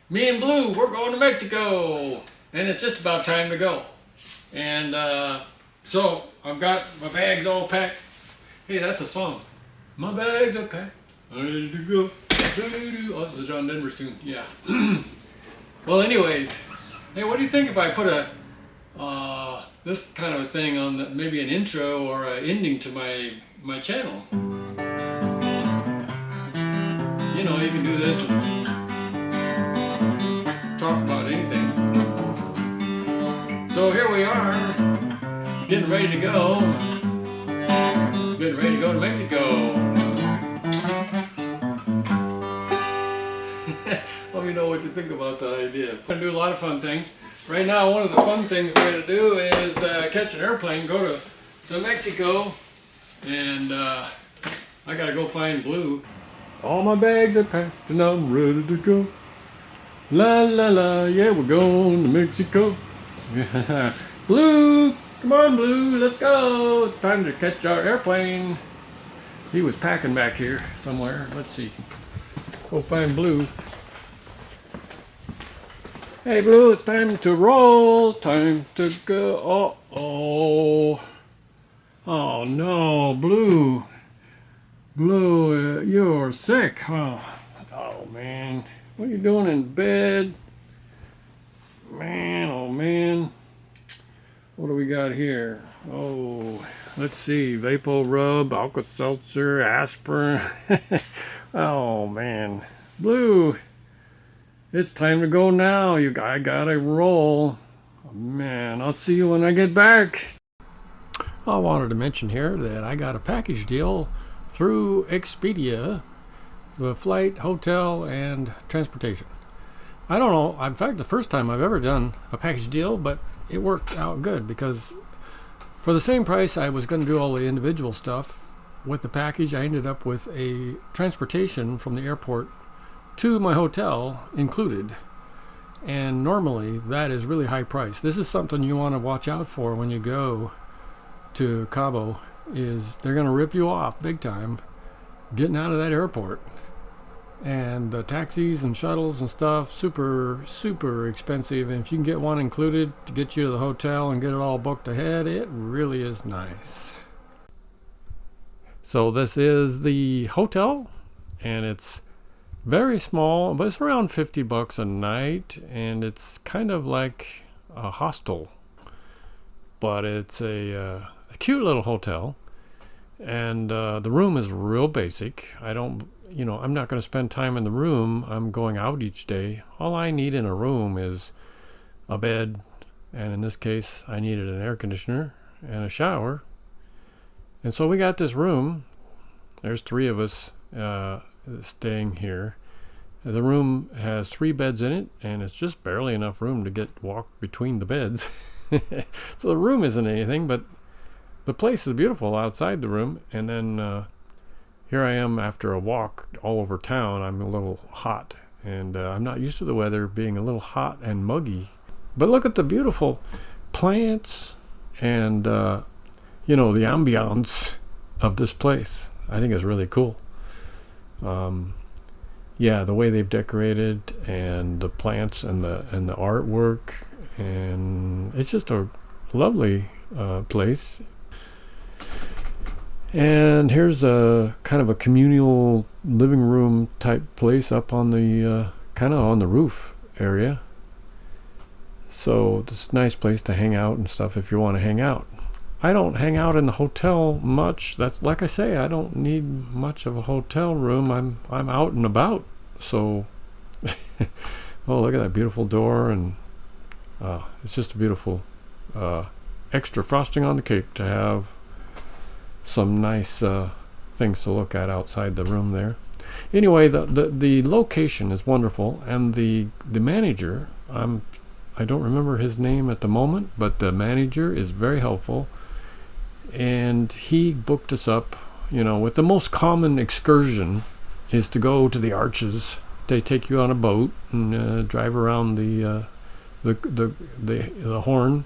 Me and Blue, we're going to Mexico, and it's just about time to go. And so I've got my bags all packed. Hey, that's a song. My bags are packed, ready to go. Oh, this is a John Denver tune. Yeah. Well, anyways, hey, what do you think if I put a this kind of a thing on maybe an intro or an ending to my channel? You know, you can do this and talk about anything. So here we are, getting ready to go. Getting ready to go to Mexico. Let me know what you think about the idea. We're going to do a lot of fun things. Right now, one of the fun things we're going to do is catch an airplane, go to Mexico, and I got to go find Blue. All my bags are packed and I'm ready to go. La la la, yeah, we're going to Mexico. Blue, come on Blue, let's go. It's time to catch our airplane. He was packing back here somewhere. Let's see. Go find Blue. Hey Blue, it's time to roll. Time to go. Uh-oh. Oh no, Blue. Blue, you're sick, huh? Oh man. What are you doing in bed? Man, oh man. What do we got here? Oh, let's see. Vapor Rub, Alka-Seltzer, aspirin. Oh man. Blue, it's time to go now. I gotta roll. Oh, man, I'll see you when I get back. I wanted to mention here that I got a package deal through Expedia, the flight, hotel, and transportation. I don't know, in fact, the first time I've ever done a package deal, but it worked out good because for the same price I was going to do all the individual stuff with the package. I ended up with a transportation from the airport to my hotel included, and normally that is really high price. This is something you want to watch out for when you go to Cabo, is they're going to rip you off big time getting out of that airport. And the taxis and shuttles and stuff, super expensive. And if you can get one included to get you to the hotel and get it all booked ahead, it really is nice. So this is the hotel, and it's very small, but it's around $50 a night, and it's kind of like a hostel, but it's a cute little hotel. And the room is real basic. I'm not going to spend time in the room. I'm going out each day. All I need in a room is a bed, and in this case I needed an air conditioner and a shower. And so we got this room. There's 3 of us staying here. The room has 3 beds in it, and it's just barely enough room to walk between the beds. So the room isn't anything, but the place is beautiful outside the room. And then here I am after a walk all over town. I'm a little hot, and I'm not used to the weather being a little hot and muggy. But look at the beautiful plants and the ambiance of this place. I think it's really cool. Yeah, the way they've decorated and the plants and the artwork, and it's just a lovely place. And here's a kind of a communal living room type place up on the kind of on the roof area. So it's a nice place to hang out and stuff if you want to hang out. I don't hang out in the hotel much. That's like I say, I don't need much of a hotel room. I'm out and about. So oh, look at that beautiful door, and it's just a beautiful extra frosting on the cake to have some nice things to look at outside the room there. Anyway, the location is wonderful, and the manager, I don't remember his name at the moment, but the manager is very helpful, and he booked us up, with the most common excursion is to go to the Arches. They take you on a boat and drive around the Horn.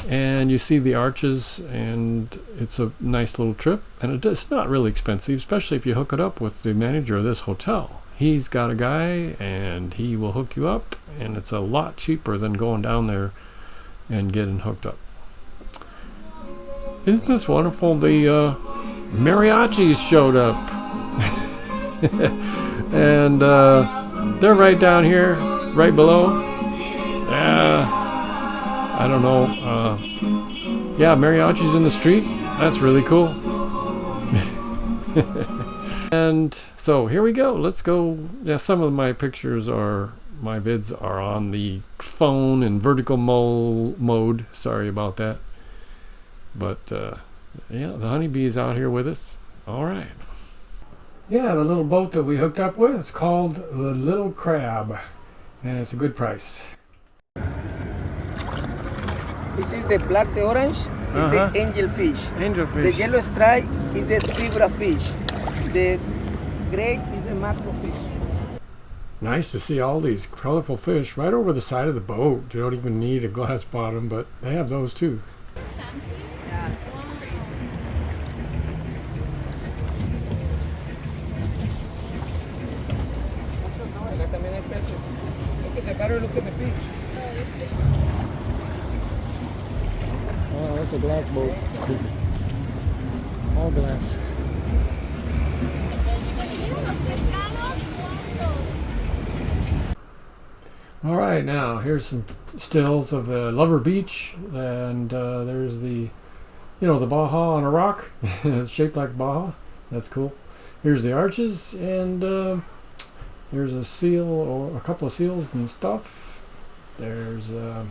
And you see the Arches, and it's a nice little trip, and it's not really expensive, especially if you hook it up with the manager of this hotel. he's got a guy and he will hook you up, and it's a lot cheaper than going down there and getting hooked up. Isn't this wonderful? The mariachis showed up. And they're right down here, right below. I don't know. Yeah, mariachis in the street. That's really cool. And so here we go. Let's go. Yeah, some of my vids are on the phone in vertical mode. Sorry about that. But yeah, the honeybee is out here with us. All right. Yeah, the little boat that we hooked up with is called the Little Crab, and it's a good price. This is the black, the orange, is the angelfish. Angelfish. The yellow stripe is the zebra fish. The gray is the macrofish. Nice to see all these colorful fish right over the side of the boat. You don't even need a glass bottom, but they have those too. Yeah, it's crazy. Look at the butter, look at the fish. Oh, that's a glass boat. All glass. All right, now here's some stills of the Lover Beach, and there's the, the Baja on a rock. It's shaped like Baja. That's cool. Here's the arches, and there's a seal or a couple of seals and stuff. There's the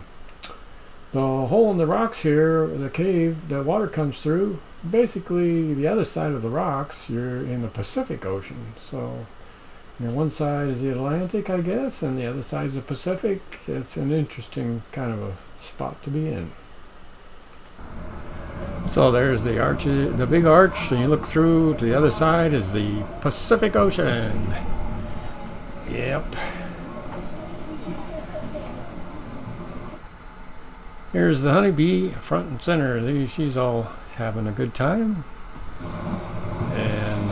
hole in the rocks here, the cave, the water comes through. Basically, the other side of the rocks, you're in the Pacific Ocean. So, one side is the Atlantic, I guess, and the other side is the Pacific. It's an interesting kind of a spot to be in. So there's the arch, the big arch, and you look through to the other side is the Pacific Ocean. Yep. Here's the honeybee, front and center. She's all having a good time. And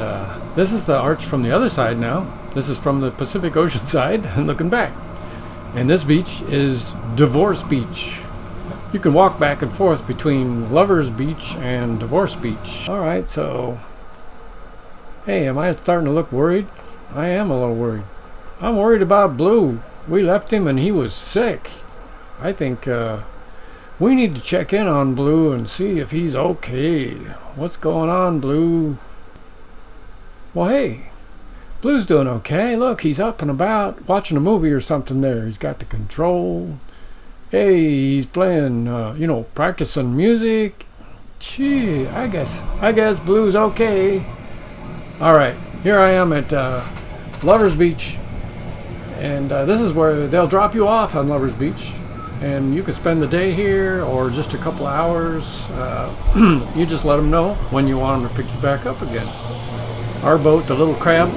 this is the arch from the other side now. This is from the Pacific Ocean side and looking back. And this beach is Divorce Beach. You can walk back and forth between Lovers Beach and Divorce Beach. All right, so, hey, am I starting to look worried? I am a little worried. I'm worried about Blue. We left him and he was sick. I think we need to check in on Blue and see if he's okay. What's going on, Blue? Well, hey, Blue's doing okay. Look, he's up and about watching a movie or something there. He's got the control. Hey, he's playing, practicing music. Gee, I guess Blue's okay. All right, here I am at Lovers Beach. And this is where they'll drop you off on Lovers Beach. And you can spend the day here or just a couple hours. You just let them know when you want them to pick you back up again. Our boat, the Little Crab,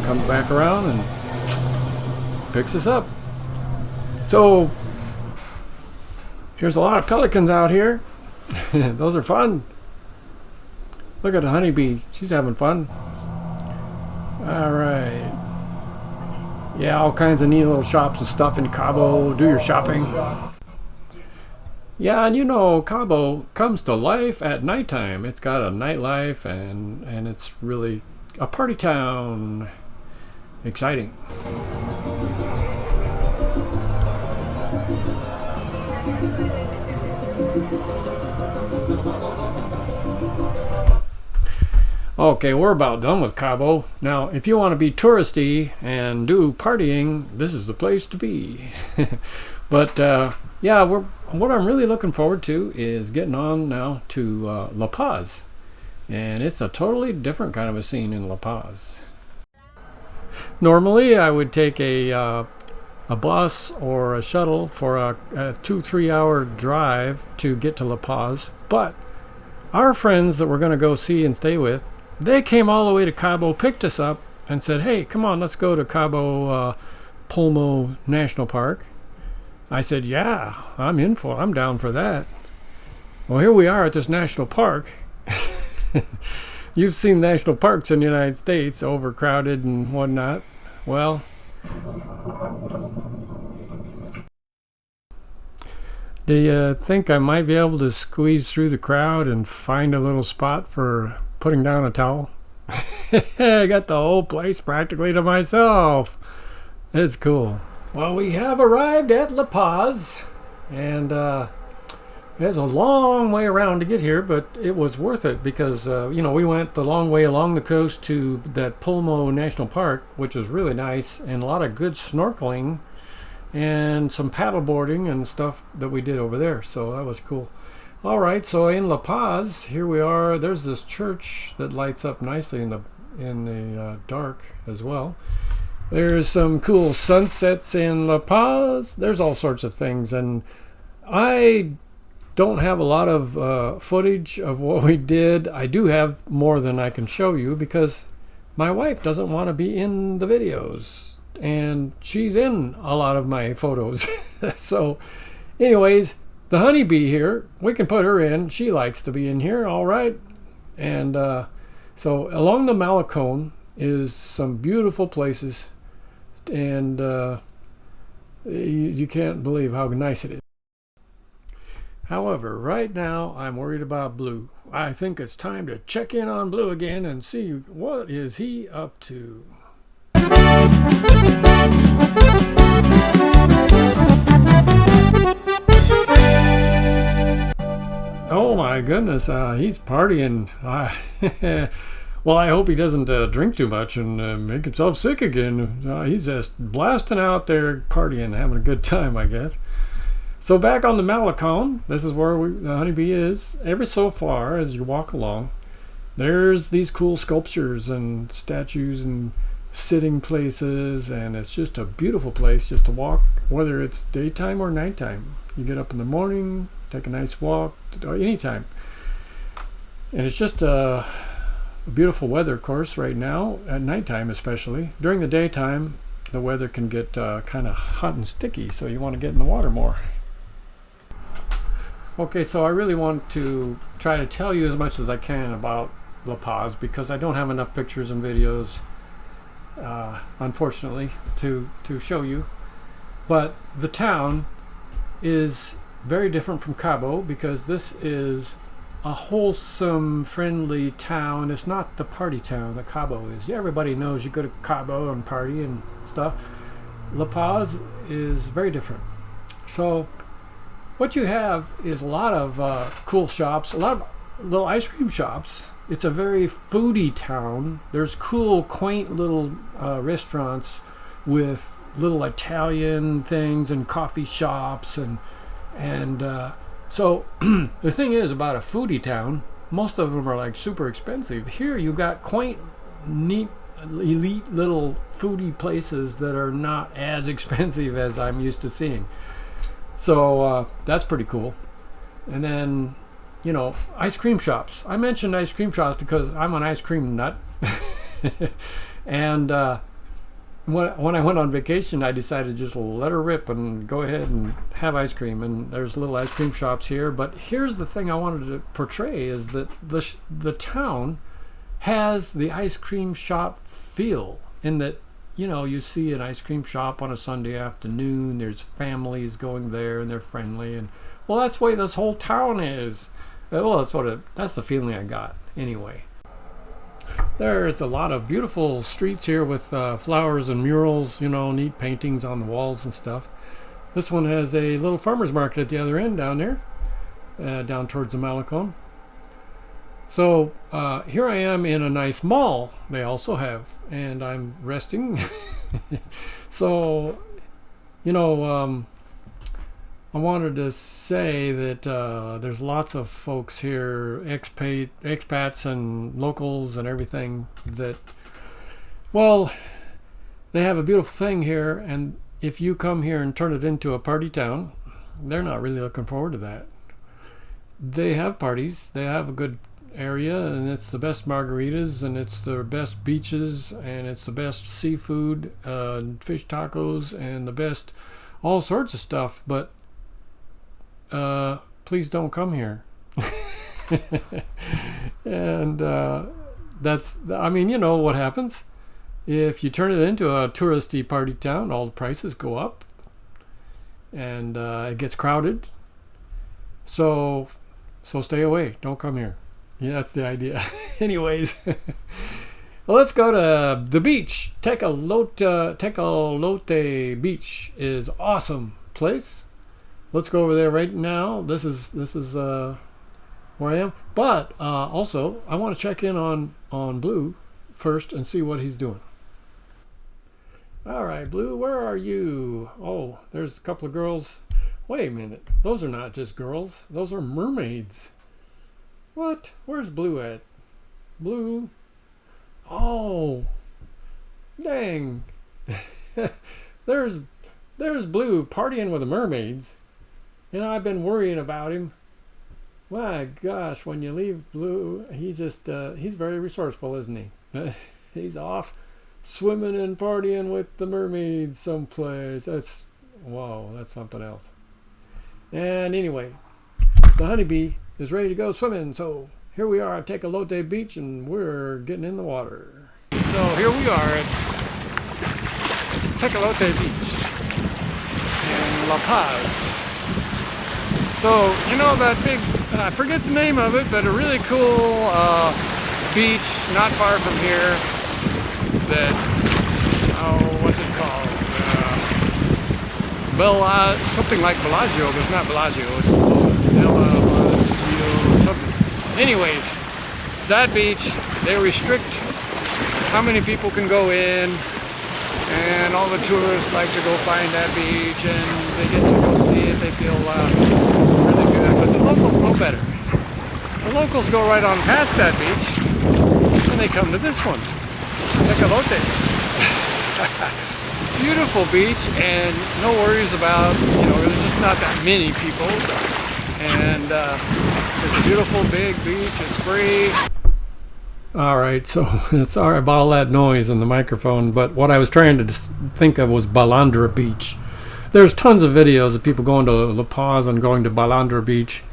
comes back around and picks us up. So, here's a lot of pelicans out here. Those are fun. Look at the honeybee. She's having fun. All right. Yeah, all kinds of neat little shops and stuff in Cabo. Do your shopping. Yeah, and Cabo comes to life at nighttime. It's got a nightlife, and it's really a party town. Exciting. Okay, we're about done with Cabo. Now, if you want to be touristy and do partying, this is the place to be. But yeah, what I'm really looking forward to is getting on now to La Paz. And it's a totally different kind of a scene in La Paz. Normally, I would take a bus or a shuttle for a 2-3 hour drive to get to La Paz. But our friends that we're going to go see and stay with, they came all the way to Cabo, picked us up, and said, hey, come on, let's go to Cabo Pulmo National Park. I said, yeah, I'm down for that. Well, here we are at this national park. You've seen national parks in the United States, overcrowded and whatnot. Well, do you think I might be able to squeeze through the crowd and find a little spot for putting down a towel? I got the whole place practically to myself. It's cool. Well, we have arrived at La Paz, and it's a long way around to get here, but it was worth it because, we went the long way along the coast to that Pulmo National Park, which is really nice, and a lot of good snorkeling and some paddle boarding and stuff that we did over there. So that was cool. All right, so in La Paz, here we are. There's this church that lights up nicely in the dark as well. There's some cool sunsets in La Paz. There's all sorts of things, and I don't have a lot of footage of what we did. I do have more than I can show you because my wife doesn't want to be in the videos, and she's in a lot of my photos. So anyways, the honeybee here, we can put her in. She likes to be in here, all right. And so along the Malecon is some beautiful places, and you can't believe how nice it is. However, right now I'm worried about Blue. I think it's time to check in on Blue again and see what is he up to. Oh my goodness, he's partying. Well, I hope he doesn't drink too much and make himself sick again. He's just blasting out there partying, having a good time, I guess. So back on the Malecon, this is where the honeybee is. Every so far, as you walk along, there's these cool sculptures and statues and sitting places, and it's just a beautiful place just to walk, whether it's daytime or nighttime. You get up in the morning, take a nice walk, anytime. And it's just beautiful weather, of course, right now, at nighttime especially. During the daytime, the weather can get kind of hot and sticky, so you want to get in the water more. Okay, so I really want to try to tell you as much as I can about La Paz because I don't have enough pictures and videos, unfortunately, to show you. But the town is very different from Cabo because this is a wholesome, friendly town. It's not the party town that Cabo is. Everybody knows you go to Cabo and party and stuff. La Paz is very different. So what you have is a lot of cool shops, a lot of little ice cream shops. It's a very foodie town. There's cool, quaint little restaurants with little Italian things and coffee shops and so the thing is about a foodie town, most of them are like super expensive. Here you got quaint, neat, elite little foodie places that are not as expensive as I'm used to seeing. So that's pretty cool. And then, ice cream shops. I mentioned ice cream shops because I'm an ice cream nut. And when I went on vacation, I decided to just let her rip and go ahead and have ice cream. And there's little ice cream shops here. But here's the thing I wanted to portray is that the town has the ice cream shop feel in that, you see an ice cream shop on a Sunday afternoon. There's families going there and they're friendly. And well, that's the way this whole town is. Well, that's the feeling I got anyway. There's a lot of beautiful streets here with flowers and murals, neat paintings on the walls and stuff. This one has a little farmer's market at the other end down there, down towards the Malecon. So here I am in a nice mall they also have, and I'm resting. So, I wanted to say that there's lots of folks here, expats and locals and everything that, well, they have a beautiful thing here, and if you come here and turn it into a party town, they're not really looking forward to that. They have parties, they have a good area, and it's the best margaritas, and it's the best beaches, and it's the best seafood, fish tacos, and the best all sorts of stuff, but please don't come here. And what happens. If you turn it into a touristy party town, all the prices go up, and it gets crowded. So stay away. Don't come here. Yeah, that's the idea. Anyways, well, let's go to the beach. Tecolote Beach is awesome place. Let's go over there right now. This is where I am. But also, I want to check in on Blue first and see what he's doing. All right, Blue, where are you? Oh, there's a couple of girls. Wait a minute. Those are not just girls. Those are mermaids. What? Where's Blue at? Blue? Oh, dang. there's Blue partying with the mermaids. You know, I've been worrying about him. My gosh, when you leave Blue, he's very resourceful, isn't he? He's off swimming and partying with the mermaids someplace. Whoa, that's something else. And anyway, the honeybee is ready to go swimming. So here we are at Tecolote Beach, and we're getting in the water. So here we are at Tecolote Beach in La Paz. So, you know that big, I forget the name of it, but a really cool beach not far from here that, what's it called? Something like Bellagio, but it's not Bellagio, it's Bellagio something. Anyways, that beach, they restrict how many people can go in, and all the tourists like to go find that beach, and they get to go see it, they feel really good, but the locals know better. The locals go right on past that beach, and they come to this one, Tecolote. Beautiful beach, and no worries about, there's just not that many people, and it's a beautiful big beach, it's free. Alright, so sorry about all that noise in the microphone, but what I was trying to think of was Balandra Beach. There's tons of videos of people going to La Paz and going to Balandra Beach,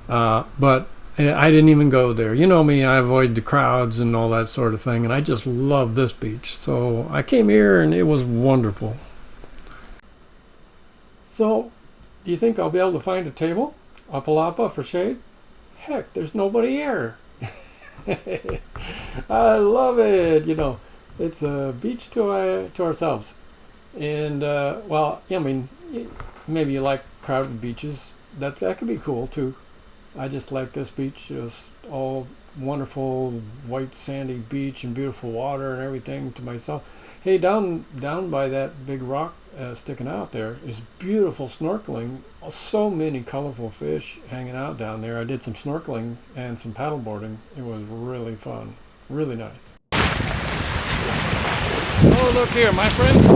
but I didn't even go there. You know me, I avoid the crowds and all that sort of thing, and I just love this beach. So I came here and it was wonderful. So, do you think I'll be able to find a table? A palapa for shade? Heck, there's nobody here. I love it. It's a beach to ourselves. And, maybe you like crowded beaches. That could be cool too. I just like this beach. It was all wonderful white sandy beach and beautiful water and everything to myself. Hey, down by that big rock sticking out there is beautiful snorkeling. So many colorful fish hanging out down there. I did some snorkeling and some paddleboarding. It was really fun. Really nice. Oh, look here, my friends.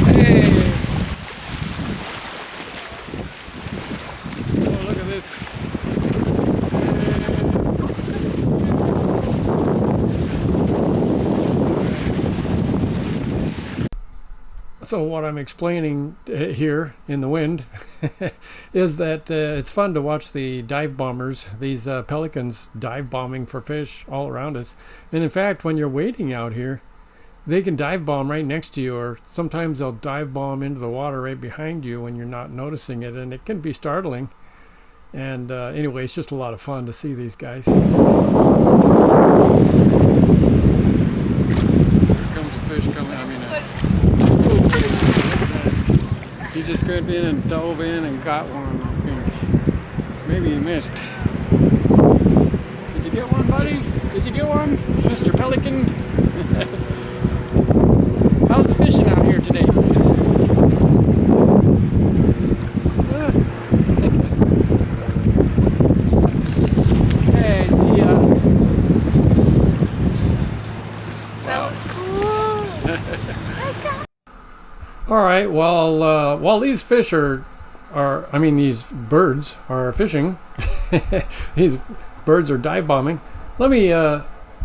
Hey. Oh, look at this. So what I'm explaining here in the wind is that it's fun to watch the dive bombers, these pelicans dive bombing for fish all around us. And in fact, when you're waiting out here, they can dive bomb right next to you, or sometimes they'll dive bomb into the water right behind you when you're not noticing it, and it can be startling. And anyway, it's just a lot of fun to see these guys. Here comes a fish coming. He just got in and dove in and got one, I think. Maybe he missed. Did you get one, buddy? Did you get one, Mr. Pelican? How's the fishing out here today? Hey, see ya. That was cool. All right. Well, while these fish these birds are fishing, these birds are dive bombing. Let me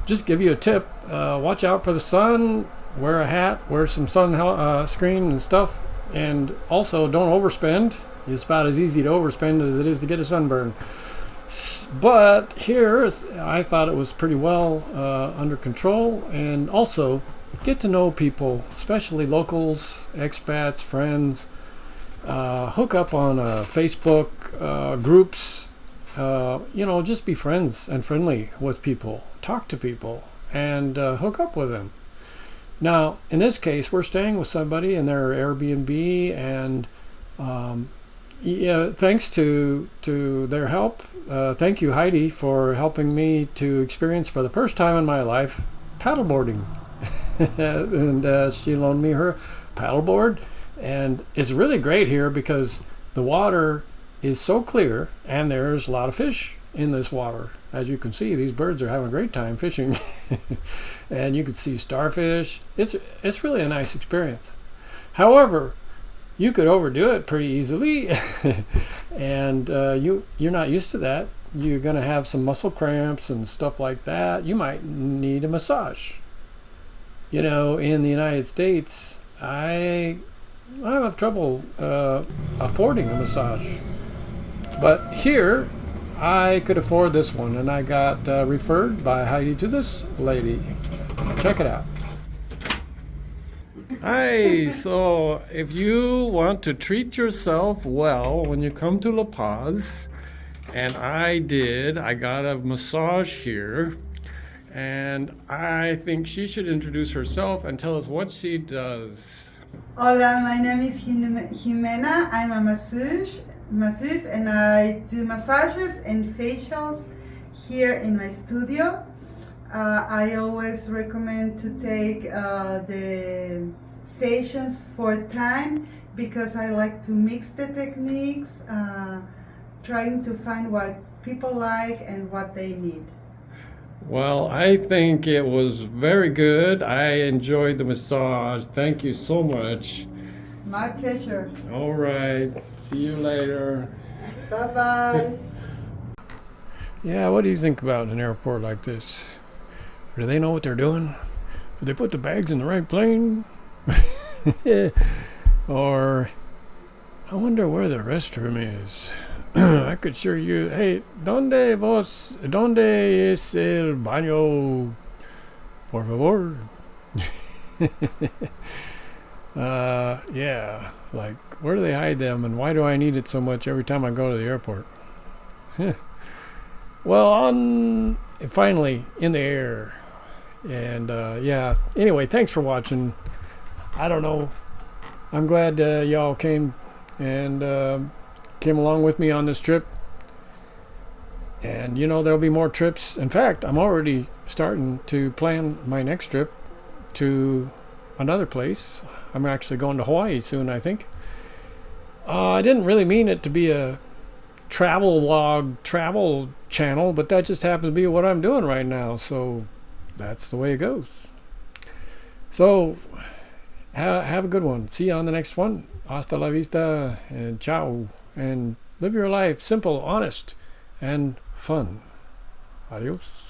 just give you a tip. Watch out for the sun. Wear a hat. Wear some sun screen and stuff. And also, don't overspend. It's about as easy to overspend as it is to get a sunburn. But here, I thought it was pretty well under control, and also get to know people, especially locals, expats, friends. Hook up on Facebook groups. Just be friends and friendly with people. Talk to people and hook up with them. Now, in this case, we're staying with somebody in their Airbnb, and thanks to their help. Thank you, Heidi, for helping me to experience for the first time in my life paddleboarding. And she loaned me her paddleboard, and it's really great here because the water is so clear and there's a lot of fish in this water. As you can see, these birds are having a great time fishing. And you can see starfish. It's really a nice experience. However, you could overdo it pretty easily, and you're not used to that. You're going to have some muscle cramps and stuff like that. You might need a massage. In the United States, I have trouble affording a massage, but here I could afford this one, and I got referred by Heidi to this lady. Check it out. Hi, so if you want to treat yourself well when you come to La Paz, and I got a massage here, and I think she should introduce herself and tell us what she does. Hola, my name is Jimena. I'm a masseuse, and I do massages and facials here in my studio. I always recommend to take the sessions for time because I like to mix the techniques, trying to find what people like and what they need. Well, I think it was very good. I enjoyed the massage. Thank you so much. My pleasure. All right. See you later. Bye-bye. Yeah, what do you think about an airport like this? Do they know what they're doing? Do they put the bags in the right plane? Or I wonder where the restroom is. I could sure use. Hey, ¿dónde es el baño? Por favor. Yeah, like, where do they hide them, and why do I need it so much every time I go to the airport? Well, finally in the air. And yeah, anyway, thanks for watching. I don't know. I'm glad y'all came and came along with me on this trip. And there'll be more trips. In fact, I'm already starting to plan my next trip to another place. I'm actually going to Hawaii soon, I think. I didn't really mean it to be a travel log, travel channel, but that just happens to be what I'm doing right now. So that's the way it goes. So have a good one. See you on the next one. Hasta la vista and ciao. And live your life simple, honest, and fun. Adios.